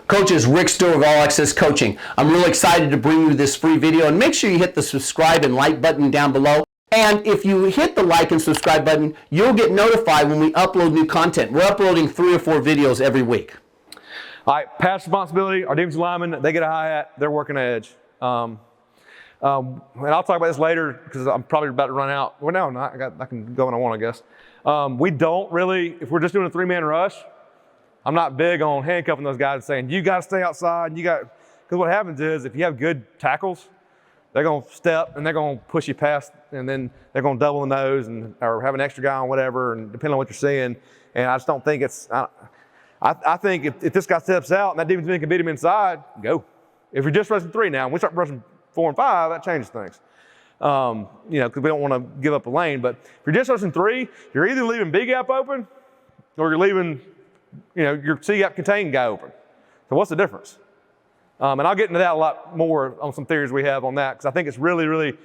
Coaches, Rick Stewart of All Access Coaching. I'm really excited to bring you this free video, and make sure you hit the subscribe and like button down below. And if you hit the like and subscribe button, you'll get notified when we upload new content. We're uploading 3 or 4 videos every week. All right, pass responsibility. Our defensive linemen, they get a hi-hat, they're working edge. And I'll talk about this later because I'm probably about to run out. Well, no, not. I can go when I want, I guess. We don't really, if we're just doing a 3-man rush, I'm not big on handcuffing those guys and saying, you got to stay outside. Because what happens is if you have good tackles, they're going to step and they're going to push you past, and then they're going to double the nose or have an extra guy on whatever, and depending on what you're seeing. And I just don't think it's, I think if this guy steps out and that defense can beat him inside, go. If you're just rushing 3 now, and we start rushing 4 and 5, that changes things. Because we don't want to give up a lane. But if you're just rushing 3, you're either leaving B gap open or you're leaving, your C gap contained guy open. So what's the difference? And I'll get into that a lot more on some theories we have on that, because I think it's really, really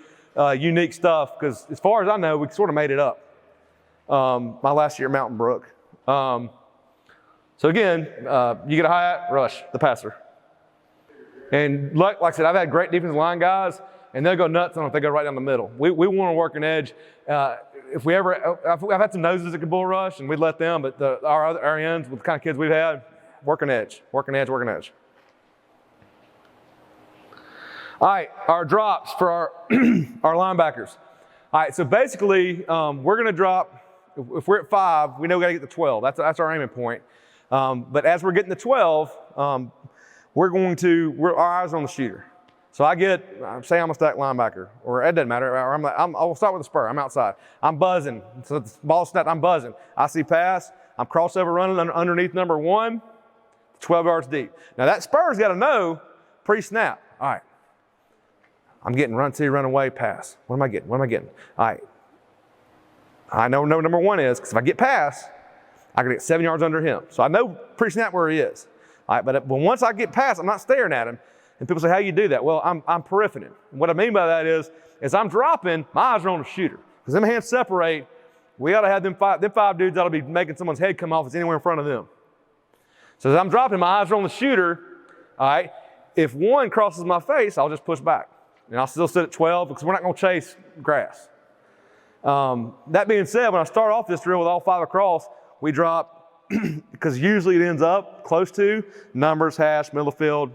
unique stuff, because as far as I know, we sort of made it up my last year at Mountain Brook. So again, you get a hi-hat, rush the passer. And like I said, I've had great defensive line guys, and they'll go nuts on it if they go right down the middle. We want to work an edge. I've had some noses that can bull rush, and we'd let them, but our ends, with the kind of kids we've had, work an edge, work an edge, work an edge. All right, our drops for our linebackers. All right, so basically, we're going to drop, if we're at 5, we know we got to get to 12. That's our aiming point. But as we're getting to 12, our eyes are on the shooter. So say I'm a stack linebacker, or it doesn't matter, or I'll start with a spur, I'm outside. I'm buzzing, so the ball snapped, I'm buzzing. I see pass, I'm crossover running underneath number 1, 12 yards deep. Now that spur's got to know pre-snap. All right, I'm getting run to, run away, pass. What am I getting? All right, I know number 1 is, because if I get past, I can get 7 yards under him. So I know pre-snap where he is. All right, but once I get past, I'm not staring at him. And people say, how do you do that? Well, I'm periffing him. And what I mean by that is I'm dropping, my eyes are on the shooter. Because them hands separate, we ought to have them 5 dudes that'll be making someone's head come off if it's anywhere in front of them. So as I'm dropping, my eyes are on the shooter. All right, if 1 crosses my face, I'll just push back. And I'll still sit at 12 because we're not going to chase grass. That being said, when I start off this drill with all 5 across, we drop, because usually it ends up close to numbers, hash, middle of field,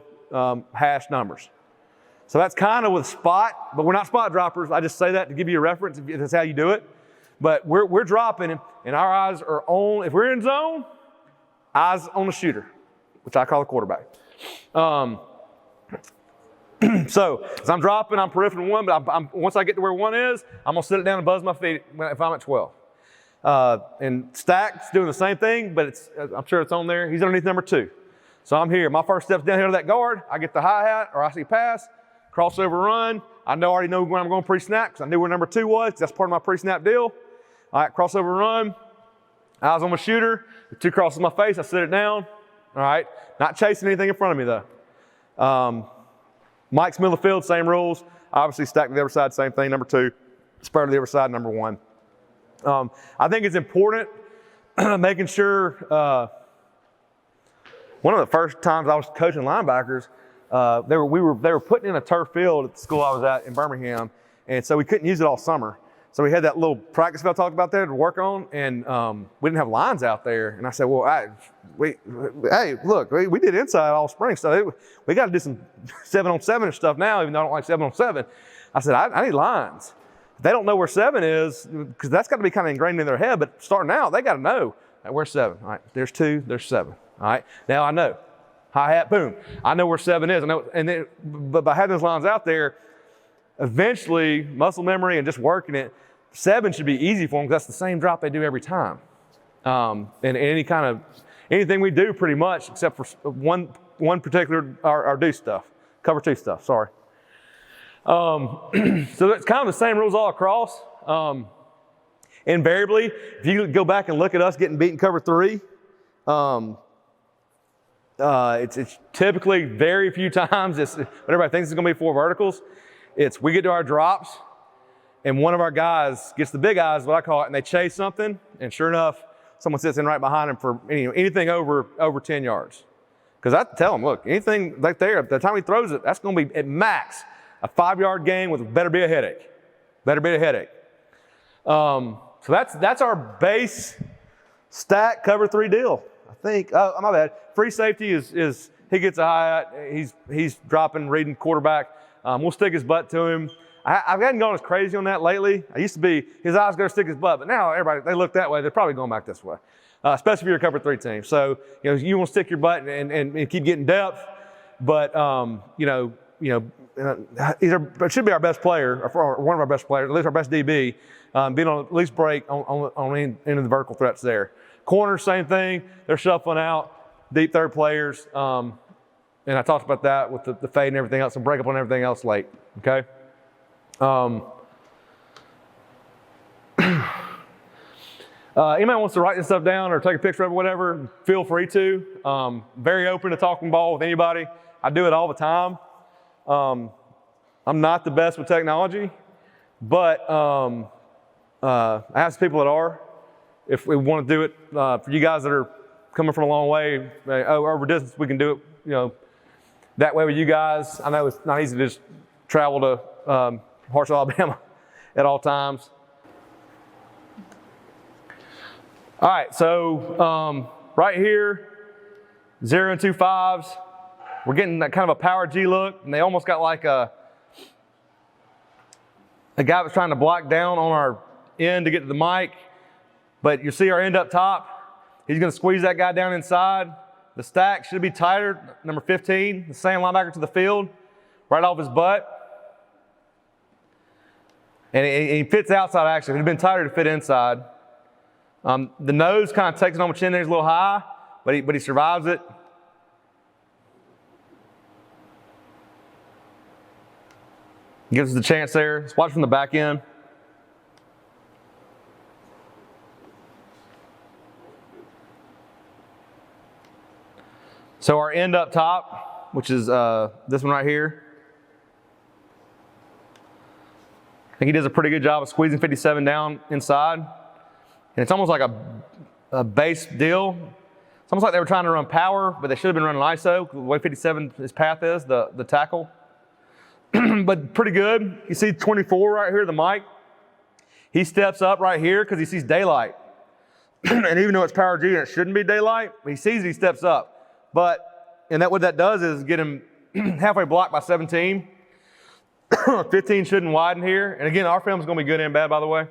hash numbers. So that's kind of with spot, but we're not spot droppers. I just say that to give you a reference if that's how you do it. But we're dropping, and our eyes are on, if we're in zone, eyes on the shooter, which I call the quarterback. So as I'm dropping, I'm periffering 1, but once I get to where 1 is, I'm going to sit it down and buzz my feet if I'm at 12. And Stack's doing the same thing, but I'm sure it's on there. He's underneath number 2. So I'm here. My first step's down here to that guard. I get the hi-hat, or I see pass, crossover run. I already know when I'm going pre-snap because I knew where number 2 was. That's part of my pre-snap deal. All right, crossover run. Eyes on my shooter. The 2 crosses my face. I sit it down. All right, not chasing anything in front of me though. Mike's middle of the field, same rules. Obviously, Stack to the other side, same thing. Number 2. Spur to the other side, number 1. I think it's important making sure. One of the first times I was coaching linebackers, they were putting in a turf field at the school I was at in Birmingham, and so we couldn't use it all summer. So we had that little practice field I talked about there to work on, and we didn't have lines out there. And I said, well, hey, look, we did inside all spring, so we got to do some 7-on-7 stuff now, even though I don't like 7-on-7. I said, I need lines. They don't know where 7 is, because that's got to be kind of ingrained in their head, but starting out, they got to know, where's 7? All right, there's 2, there's 7. All right, now I know. Hi-hat, boom. I know where 7 is. I know, but by having those lines out there, eventually, muscle memory and just working it, 7 should be easy for them because that's the same drop they do every time. And anything we do pretty much, except for one particular, our do stuff, cover 2 stuff, sorry. So it's kind of the same rules all across. Invariably, if you go back and look at us getting beaten cover 3, it's typically very few times, what everybody thinks is going to be 4 verticals. We get to our drops, and one of our guys gets the big eyes, what I call it, and they chase something, and sure enough, someone sits in right behind him for anything over 10 yards. Because I tell him, look, anything like there, by the time he throws it, that's going to be at max a 5-yard gain with better be a headache. Better be a headache. So that's our base stack cover 3 deal. I think. Oh, my bad. Free safety is he gets a high. He's dropping, reading quarterback. We'll stick his butt to him. I hadn't gone as crazy on that lately. I used to be his eyes go to stick his butt, but now everybody they look that way. They're probably going back this way, especially if you're a cover 3 team. So you want to stick your butt and keep getting depth, but it should be our best player, or one of our best players, at least our best DB, being on at least break on any of the vertical threats there. Corners, same thing. They're shuffling out. Deep third players. And I talked about that with the fade and everything else, and break up on everything else late. Okay? Anybody wants to write this stuff down or take a picture of it, whatever, feel free to. Very open to talking ball with anybody. I do it all the time. I'm not the best with technology, but I have some people that are. If we want to do it for you guys that are coming from a long way, over distance, we can do it, that way with you guys. I know it's not easy to just travel to Hartsville, Alabama at all times. All right, so right here, 0 and 2 5s. We're getting that kind of a power G look, and they almost got like a guy that's trying to block down on our end to get to the mic. But you see our end up top. He's going to squeeze that guy down inside. The stack should be tighter. Number 15, the same linebacker to the field, right off his butt. And he fits outside action. If it had been tighter to fit inside. The nose kind of takes it on the chin there. He's a little high, but he survives it. Gives us the chance there. Let's watch from the back end. So our end up top, which is this one right here. I think he does a pretty good job of squeezing 57 down inside. And it's almost like a base deal. It's almost like they were trying to run power, but they should have been running ISO, the way 57 his path is, the tackle. But pretty good. You see 24 right here, the mic. He steps up right here because he sees daylight. And even though it's power G and it shouldn't be daylight, he sees it, he steps up. And what that does is get him halfway blocked by 17. 15 shouldn't widen here. And again, our film is going to be good and bad, by the way.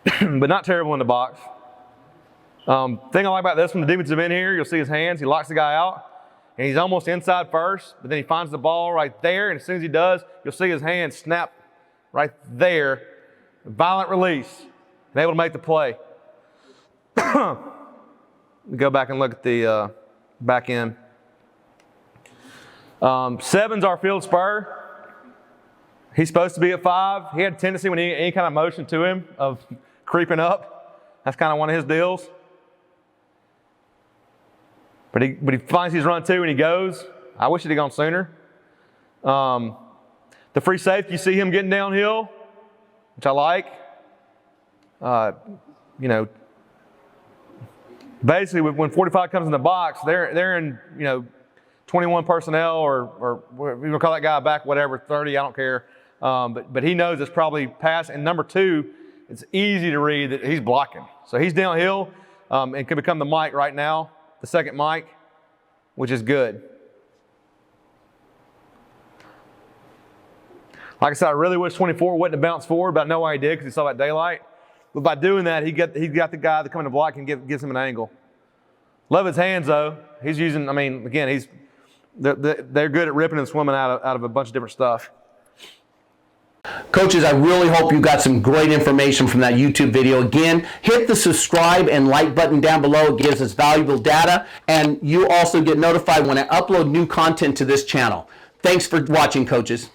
But not terrible in the box. Thing I like about this one, the defensive end here, you'll see his hands. He locks the guy out, and he's almost inside first, but then he finds the ball right there, and as soon as he does, you'll see his hands snap right there. Violent release, and able to make the play. Go back and look at the back end. 7's our field spur. He's supposed to be at 5. He had a tendency when any kind of motion to him of creeping up. That's kind of one of his deals. But he finds his run 2 and he goes. I wish he'd have gone sooner. The free safety, you see him getting downhill, which I like. Basically when 45 comes in the box, they're in 21 personnel or we will call that guy back, whatever, 30, I don't care. But he knows it's probably pass. And number 2, it's easy to read that he's blocking. So he's downhill and can become the mic right now, the second mic, which is good. Like I said, I really wish 24 wouldn't have bounced forward, but I know why he did because he saw that daylight. But by doing that, he got the guy that coming to block and gives him an angle. Love his hands though. He's using. I mean, again, they're good at ripping and swimming out of a bunch of different stuff. Coaches, I really hope you got some great information from that YouTube video. Again, hit the subscribe and like button down below. It gives us valuable data, and you also get notified when I upload new content to this channel. Thanks for watching, coaches.